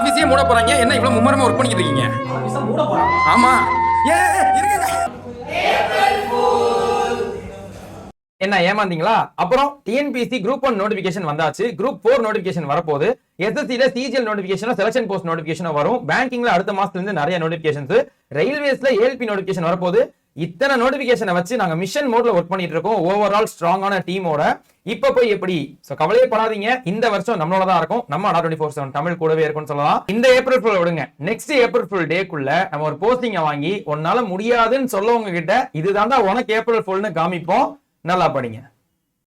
ஆபீஸே மூட போறாங்க. என்ன இவ்வளவு மும்மரமா ஒர்க் பண்ணிட்டு இருக்கீங்க? ஆபீஸா மூட போறாங்க. ஆமா. இருங்க. என்ன ஏமாந்தீங்களா? அப்புறம் டிஎன்பிஎஸ்சி குரூப் 1 நோட்டிபிகேஷன் வந்தாச்சு. குரூப் 4 நோட்டிபிகேஷன் வரப்போகுது. எஸ்எஸ்சில CGL notification, selection post notification வரும். பேங்கிங்ல அடுத்த மாசத்துல இருந்து நிறைய நோட்டிபிகேஷன்ஸ், ரயில்வேஸ்ல ஏஎல்பி நோட்டிபிகேஷன் வரப்போகுது. இத்தனை நோட்டிபிகேஷனை வச்சு நாங்க மிஷன் மோட்ல ஒர்க் பண்ணிட்டு இருக்கோம். ஓவரால் ஸ்ட்ராங்கான டீமோட இப்ப போய் எப்படி கவலையே படாதீங்க. இந்த வருஷம் நம்மளோட தான் இருக்கும். நம்ம அடா 24/7 தமிழ் கூடவே இருக்கும்னு சொல்லலாம். இந்த ஏப்ரல் ஃபுல் விடுங்க, நெக்ஸ்ட் ஏப்ரல் ஃபுல் டேக்குள்ள நம்ம ஒரு போஸ்டிங்க வாங்கி உன்னால முடியாதுன்னு சொல்லவங்க கிட்ட இதுதான்டா உனக்கு ஏப்ரல் ஃபுல்னு காமிப்போம். நல்லா படிங்க.